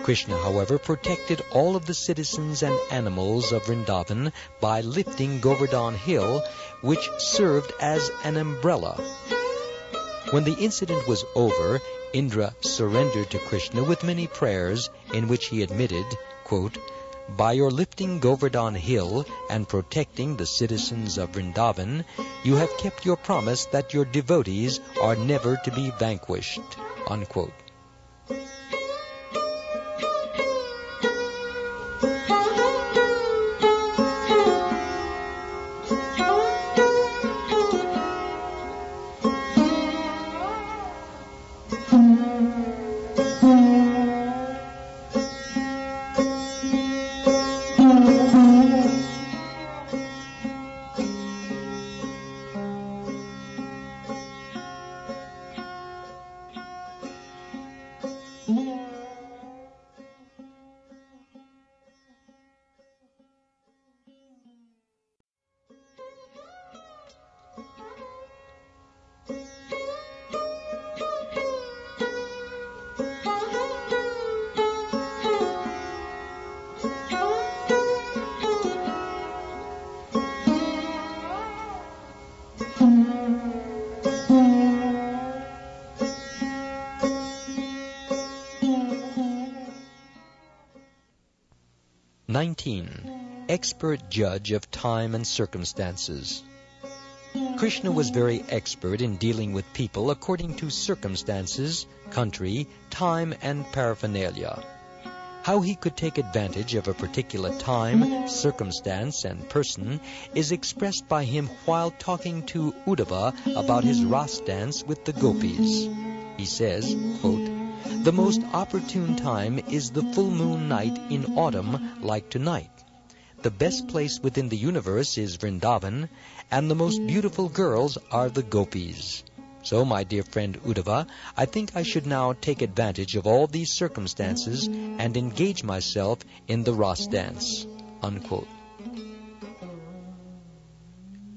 Krishna, however, protected all of the citizens and animals of Vrindavan by lifting Govardhan Hill, which served as an umbrella. When the incident was over, Indra surrendered to Krishna with many prayers in which he admitted, quote, "By your lifting Govardhan Hill and protecting the citizens of Vrindavan, you have kept your promise that your devotees are never to be vanquished." Unquote. Expert judge of time and circumstances. Krishna was very expert in dealing with people according to circumstances, country, time, and paraphernalia. How he could take advantage of a particular time, circumstance, and person is expressed by him while talking to Uddhava about his Ras dance with the gopis. He says, quote, "The most opportune time is the full moon night in autumn like tonight. The best place within the universe is Vrindavan, and the most beautiful girls are the gopis. So, my dear friend Uddhava, I think I should now take advantage of all these circumstances and engage myself in the Ras dance." Unquote.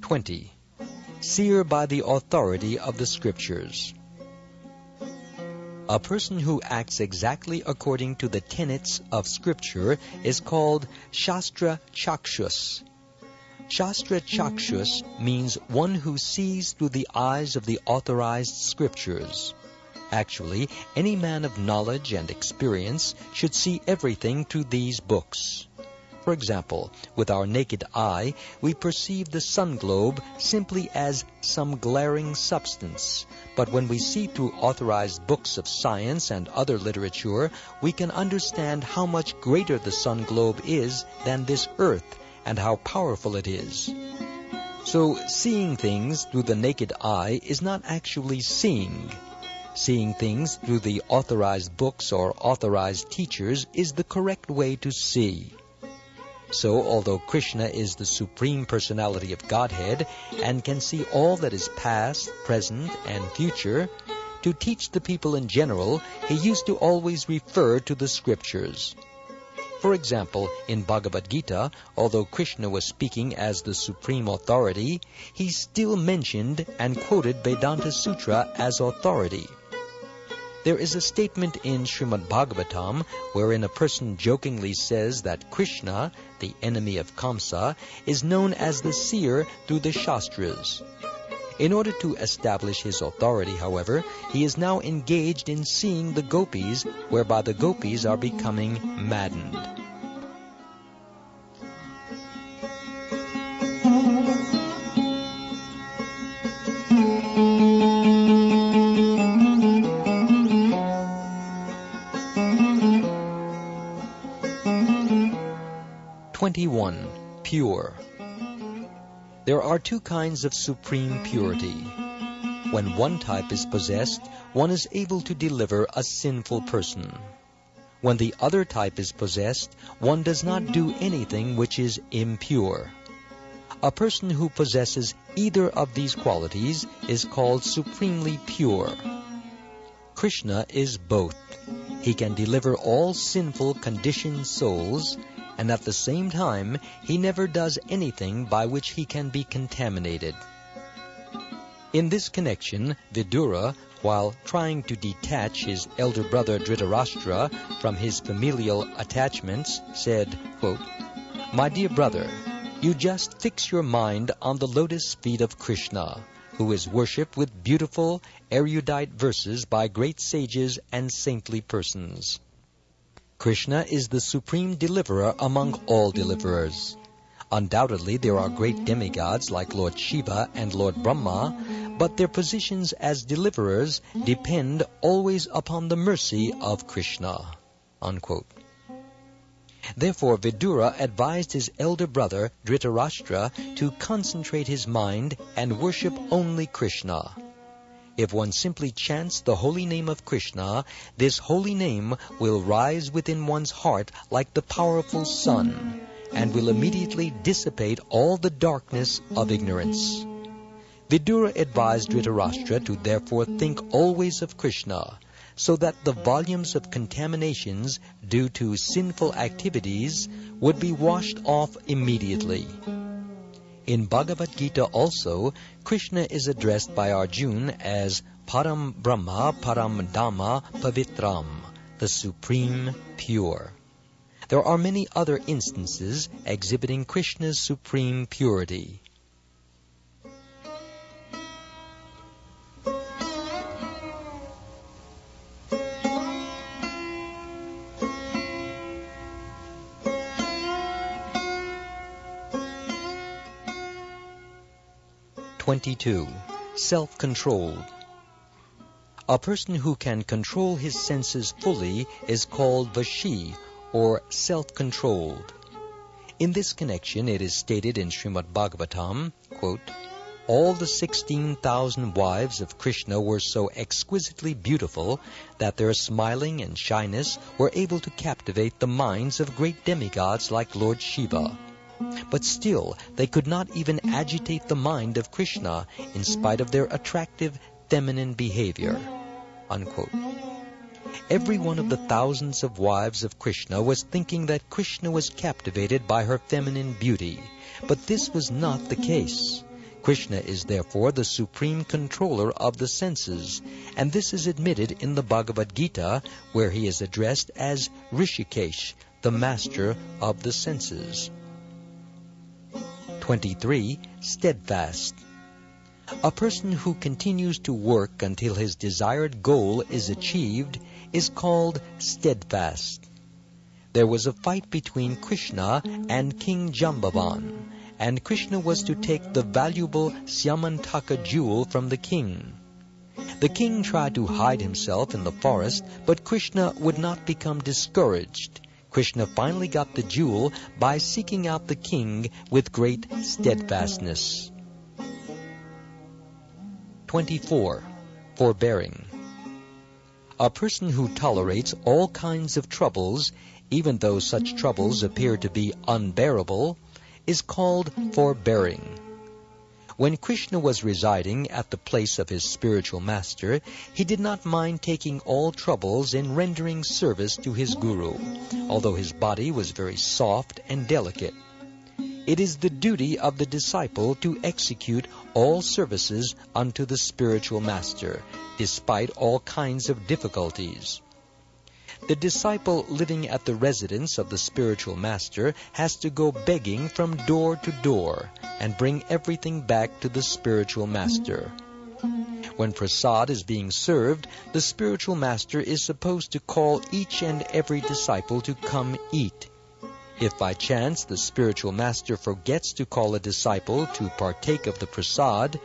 20. Seer by the authority of the Scriptures. A person who acts exactly according to the tenets of Scripture is called Shastra Chakshus. Shastra Chakshus means one who sees through the eyes of the authorized Scriptures. Actually, any man of knowledge and experience should see everything through these books. For example, with our naked eye, we perceive the sun globe simply as some glaring substance. But when we see through authorized books of science and other literature, we can understand how much greater the sun globe is than this earth and how powerful it is. So, seeing things through the naked eye is not actually seeing. Seeing things through the authorized books or authorized teachers is the correct way to see. So, although Krishna is the Supreme Personality of Godhead and can see all that is past, present, and future, to teach the people in general, he used to always refer to the scriptures. For example, in Bhagavad-gita, although Krishna was speaking as the supreme authority, he still mentioned and quoted Vedanta Sutra as authority. There is a statement in Srimad Bhagavatam wherein a person jokingly says that Krishna, the enemy of Kamsa, is known as the seer through the Shastras. In order to establish his authority, however, he is now engaged in seeing the gopis, whereby the gopis are becoming maddened. Pure. There are two kinds of supreme purity. When one type is possessed, one is able to deliver a sinful person. When the other type is possessed, one does not do anything which is impure. A person who possesses either of these qualities is called supremely pure. Krishna is both. He can deliver all sinful conditioned souls, and at the same time, he never does anything by which he can be contaminated. In this connection, Vidura, while trying to detach his elder brother Dhritarashtra from his familial attachments, said, quote, "My dear brother, you just fix your mind on the lotus feet of Krishna, who is worshipped with beautiful, erudite verses by great sages and saintly persons. Krishna is the supreme deliverer among all deliverers. Undoubtedly, there are great demigods like Lord Shiva and Lord Brahma, but their positions as deliverers depend always upon the mercy of Krishna." Unquote. Therefore, Vidura advised his elder brother Dhritarashtra to concentrate his mind and worship only Krishna. If one simply chants the holy name of Krishna, this holy name will rise within one's heart like the powerful sun, and will immediately dissipate all the darkness of ignorance. Vidura advised Dhritarashtra to therefore think always of Krishna, so that the volumes of contaminations due to sinful activities would be washed off immediately. In Bhagavad-gita also, Krishna is addressed by Arjuna as Param Brahma Param Dhamma Pavitram, the supreme pure. There are many other instances exhibiting Krishna's supreme purity. Self-controlled. A person who can control his senses fully is called Vashi, or self-controlled. In this connection, it is stated in Srimad Bhagavatam, quote, "All the 16,000 wives of Krishna were so exquisitely beautiful that their smiling and shyness were able to captivate the minds of great demigods like Lord Shiva. But still, they could not even agitate the mind of Krishna in spite of their attractive feminine behavior." Unquote. Every one of the thousands of wives of Krishna was thinking that Krishna was captivated by her feminine beauty, but this was not the case. Krishna is therefore the supreme controller of the senses, and this is admitted in the Bhagavad-gita, where he is addressed as Rishikesh, the master of the senses. 23. Steadfast. A person who continues to work until his desired goal is achieved is called steadfast. There was a fight between Krishna and King Jambavan, and Krishna was to take the valuable Syamantaka jewel from the king. The king tried to hide himself in the forest, but Krishna would not become discouraged. Krishna finally got the jewel by seeking out the king with great steadfastness. 24. Forbearing. A person who tolerates all kinds of troubles, even though such troubles appear to be unbearable, is called forbearing. When Krishna was residing at the place of his spiritual master, he did not mind taking all troubles in rendering service to his guru, although his body was very soft and delicate. It is the duty of the disciple to execute all services unto the spiritual master, despite all kinds of difficulties. The disciple living at the residence of the spiritual master has to go begging from door to door and bring everything back to the spiritual master. When prasad is being served, the spiritual master is supposed to call each and every disciple to come eat. If by chance the spiritual master forgets to call a disciple to partake of the prasad,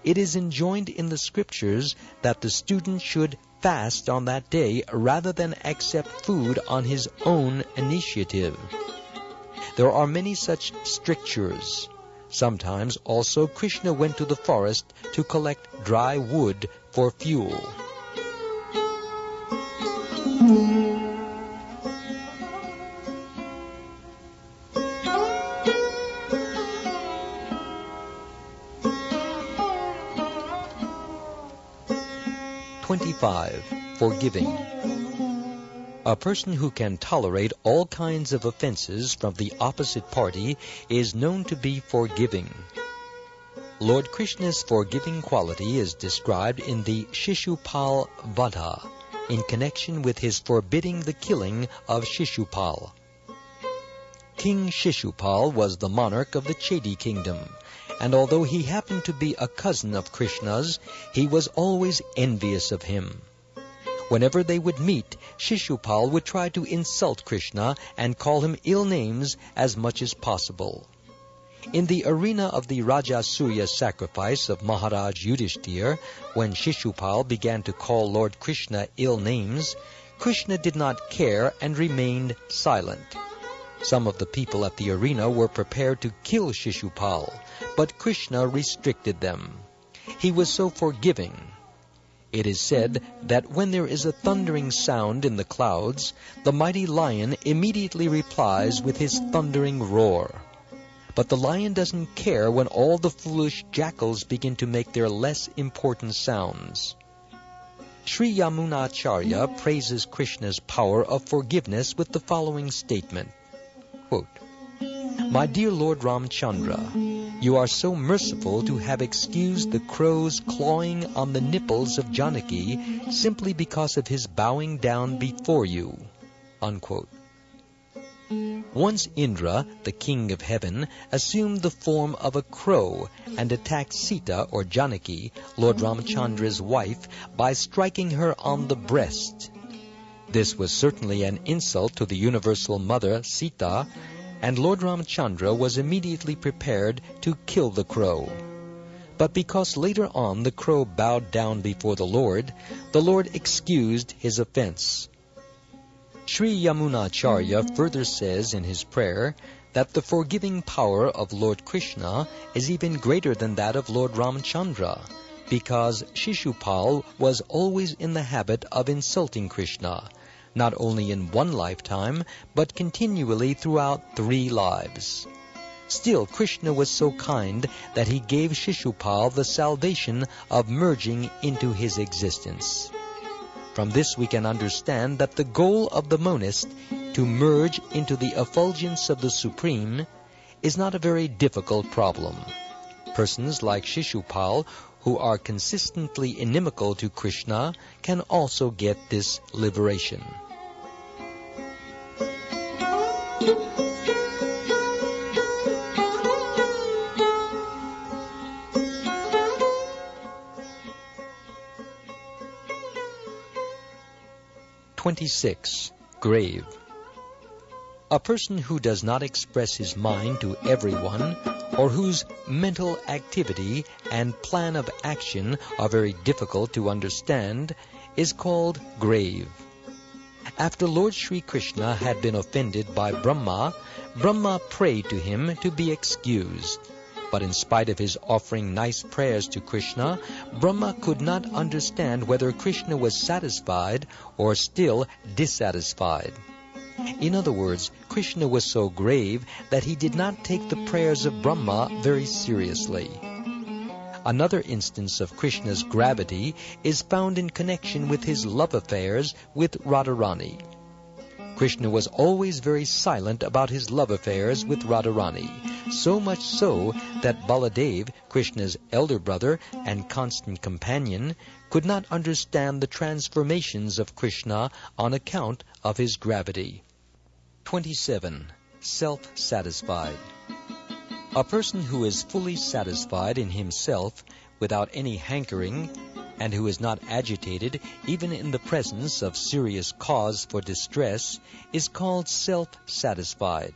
it is enjoined in the scriptures that the student should fast on that day rather than accept food on his own initiative. There are many such strictures. Sometimes also Krishna went to the forest to collect dry wood for fuel. Forgiving. A person who can tolerate all kinds of offenses from the opposite party is known to be forgiving. Lord Krishna's forgiving quality is described in the Shishupal Vadha in connection with his forbidding the killing of Shishupal. King Shishupal was the monarch of the Chedi kingdom, and although he happened to be a cousin of Krishna's, he was always envious of him. Whenever they would meet, Shishupal would try to insult Krishna and call him ill names as much as possible. In the arena of the Rajasuya sacrifice of Maharaj Yudhishthir, when Shishupal began to call Lord Krishna ill names, Krishna did not care and remained silent. Some of the people at the arena were prepared to kill Shishupal, but Krishna restricted them. He was so forgiving. It is said that when there is a thundering sound in the clouds, the mighty lion immediately replies with his thundering roar. But the lion doesn't care when all the foolish jackals begin to make their less important sounds. Sri Yamunacharya praises Krishna's power of forgiveness with the following statement, quote, "My dear Lord Ramchandra, you are so merciful to have excused the crow's clawing on the nipples of Janaki simply because of his bowing down before you." Unquote. Once Indra, the king of heaven, assumed the form of a crow and attacked Sita or Janaki, Lord Ramchandra's wife, by striking her on the breast. This was certainly an insult to the universal mother Sita, and Lord Ramchandra was immediately prepared to kill the crow. But because later on the crow bowed down before the Lord excused his offense. Sri Yamunacharya further says in his prayer that the forgiving power of Lord Krishna is even greater than that of Lord Ramchandra, because Shishupal was always in the habit of insulting Krishna, not only in one lifetime, but continually throughout 3 lives. Still, Krishna was so kind that he gave Shishupal the salvation of merging into his existence. From this we can understand that the goal of the monist, to merge into the effulgence of the Supreme, is not a very difficult problem. Persons like Shishupal, who are consistently inimical to Krishna, can also get this liberation. Grave. A person who does not express his mind to everyone, or whose mental activity and plan of action are very difficult to understand, is called grave. After Lord Sri Krishna had been offended by Brahma, Brahma prayed to him to be excused. But in spite of his offering nice prayers to Krishna, Brahma could not understand whether Krishna was satisfied or still dissatisfied. In other words, Krishna was so grave that he did not take the prayers of Brahma very seriously. Another instance of Krishna's gravity is found in connection with his love affairs with Radharani. Krishna was always very silent about his love affairs with Radharani, so much so that Baladev, Krishna's elder brother and constant companion, could not understand the transformations of Krishna on account of his gravity. 27. Self-satisfied. A person who is fully satisfied in himself, without any hankering, and who is not agitated even in the presence of serious cause for distress, is called self-satisfied.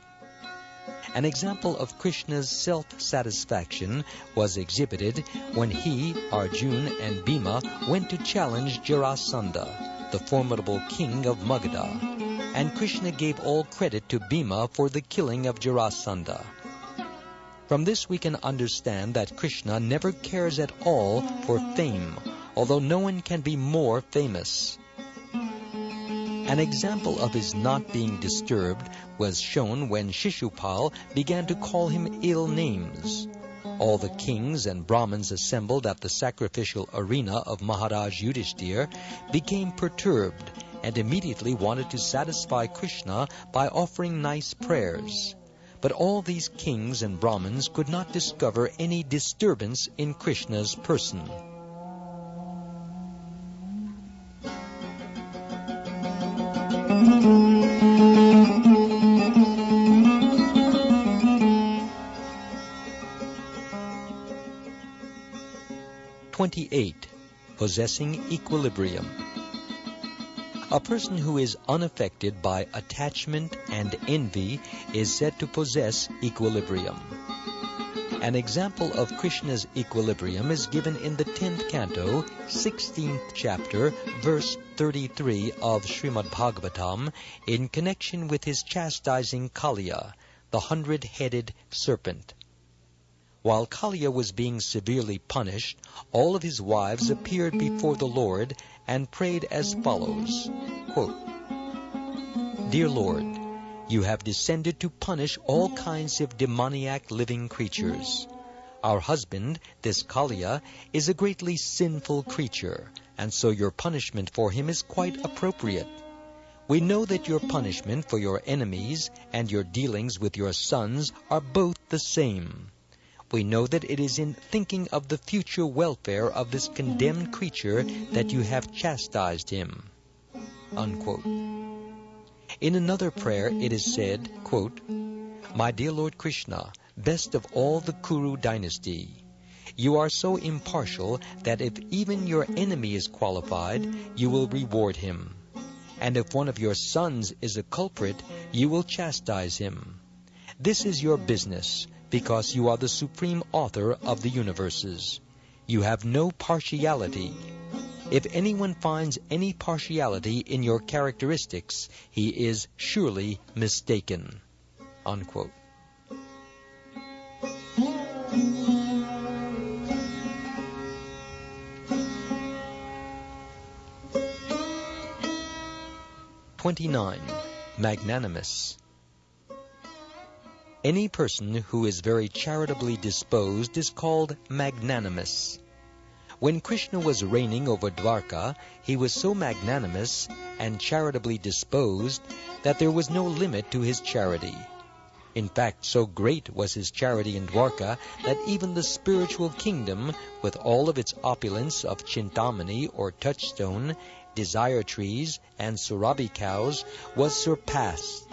An example of Krishna's self-satisfaction was exhibited when he, Arjuna, and Bhima went to challenge Jarasandha, the formidable king of Magadha, and Krishna gave all credit to Bhima for the killing of Jarasandha. From this we can understand that Krishna never cares at all for fame, although no one can be more famous. An example of his not being disturbed was shown when Shishupal began to call him ill names. All the kings and Brahmins assembled at the sacrificial arena of Maharaj Yudhishthir became perturbed and immediately wanted to satisfy Krishna by offering nice prayers. But all these kings and Brahmins could not discover any disturbance in Krishna's person. Possessing equilibrium. A person who is unaffected by attachment and envy is said to possess equilibrium. An example of Krishna's equilibrium is given in the 10th canto, 16th chapter, verse 33 of Srimad Bhagavatam, in connection with his chastising Kaliya, the 100-headed serpent. While Kaliya was being severely punished, all of his wives appeared before the Lord and prayed as follows, quote, "Dear Lord, you have descended to punish all kinds of demoniac living creatures. Our husband, this Kaliya, is a greatly sinful creature, and so your punishment for him is quite appropriate. We know that your punishment for your enemies and your dealings with your sons are both the same. We know that it is in thinking of the future welfare of this condemned creature that you have chastised him." Unquote. In another prayer it is said, quote, "My dear Lord Krishna, best of all the Kuru dynasty, you are so impartial that if even your enemy is qualified, you will reward him. And if one of your sons is a culprit, you will chastise him. This is your business, because you are the supreme author of the universes. You have no partiality. If anyone finds any partiality in your characteristics, he is surely mistaken." Unquote. Magnanimous. Any person who is very charitably disposed is called magnanimous. When Krishna was reigning over Dwarka, he was so magnanimous and charitably disposed that there was no limit to his charity. In fact, so great was his charity in Dwarka that even the spiritual kingdom, with all of its opulence of Cintamani or touchstone, desire trees, and Surabhi cows, was surpassed.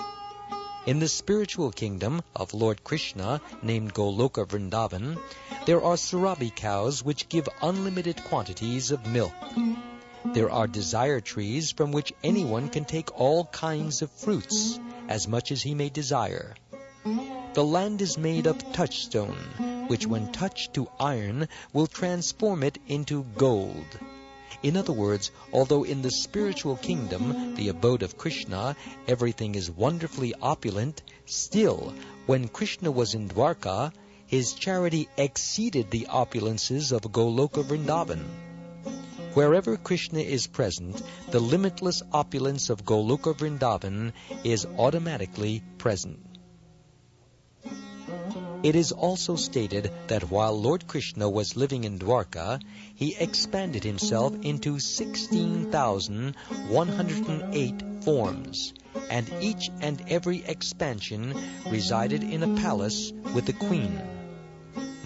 In the spiritual kingdom of Lord Krishna, named Goloka Vrindavan, there are Surabhi cows which give unlimited quantities of milk. There are desire trees from which anyone can take all kinds of fruits, as much as he may desire. The land is made of touchstone, which when touched to iron will transform it into gold. In other words, although in the spiritual kingdom, the abode of Krishna, everything is wonderfully opulent, still, when Krishna was in Dwarka, his charity exceeded the opulences of Goloka Vrindavan. Wherever Krishna is present, the limitless opulence of Goloka Vrindavan is automatically present. It is also stated that while Lord Krishna was living in Dwarka, he expanded himself into 16,108 forms, and each and every expansion resided in a palace with a queen.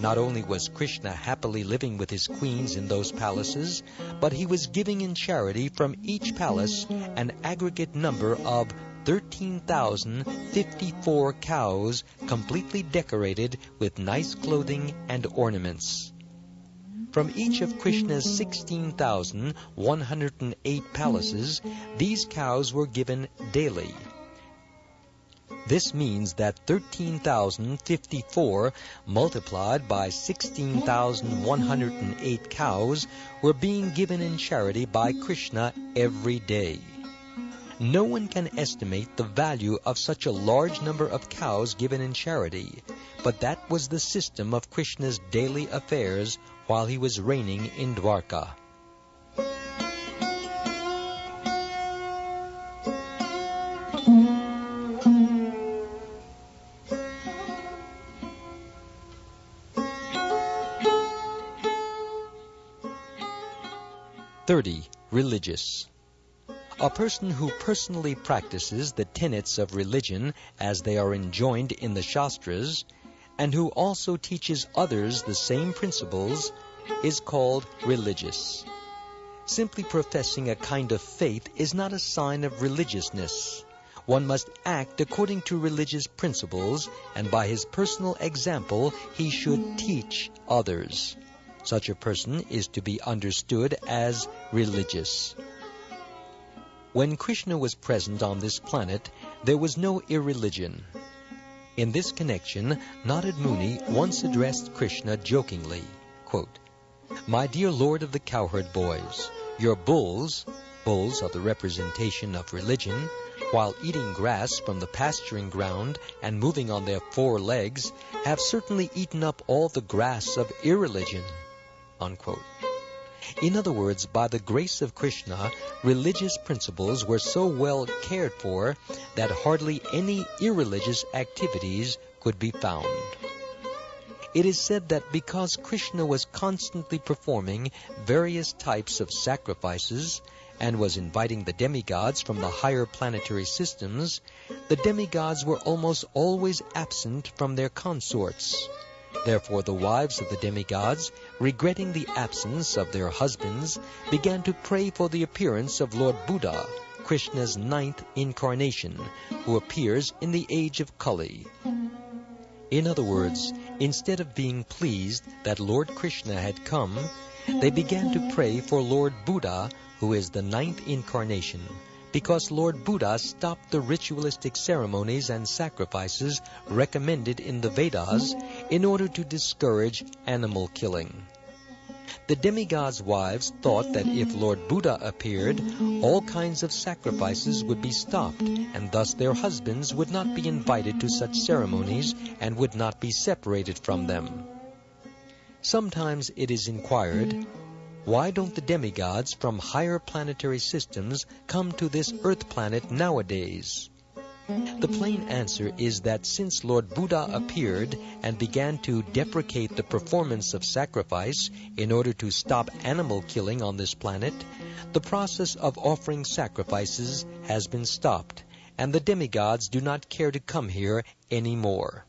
Not only was Krishna happily living with his queens in those palaces, but he was giving in charity from each palace an aggregate number of 13,054 cows completely decorated with nice clothing and ornaments. From each of Krishna's 16,108 palaces, these cows were given daily. This means that 13,054 multiplied by 16,108 cows were being given in charity by Krishna every day. No one can estimate the value of such a large number of cows given in charity, but that was the system of Krishna's daily affairs while he was reigning in Dwarka. Religious. A person who personally practices the tenets of religion as they are enjoined in the Shastras, and who also teaches others the same principles, is called religious. Simply professing a kind of faith is not a sign of religiousness. One must act according to religious principles, and by his personal example he should teach others. Such a person is to be understood as religious. When Krishna was present on this planet, there was no irreligion. In this connection, Narad Muni once addressed Krishna jokingly, quote, "My dear Lord of the cowherd boys, your bulls are the representation of religion, while eating grass from the pasturing ground and moving on their 4 legs, have certainly eaten up all the grass of irreligion." Unquote. In other words, by the grace of Krishna, religious principles were so well cared for that hardly any irreligious activities could be found. It is said that because Krishna was constantly performing various types of sacrifices and was inviting the demigods from the higher planetary systems, the demigods were almost always absent from their consorts. Therefore the wives of the demigods, regretting the absence of their husbands, began to pray for the appearance of Lord Buddha, Krishna's 9th incarnation, who appears in the age of Kali. In other words, instead of being pleased that Lord Krishna had come, they began to pray for Lord Buddha, who is the 9th incarnation, because Lord Buddha stopped the ritualistic ceremonies and sacrifices recommended in the Vedas in order to discourage animal killing. The demigods' wives thought that if Lord Buddha appeared, all kinds of sacrifices would be stopped, and thus their husbands would not be invited to such ceremonies and would not be separated from them. Sometimes it is inquired, why don't the demigods from higher planetary systems come to this earth planet nowadays? The plain answer is that since Lord Buddha appeared and began to deprecate the performance of sacrifice in order to stop animal killing on this planet, the process of offering sacrifices has been stopped, and the demigods do not care to come here anymore.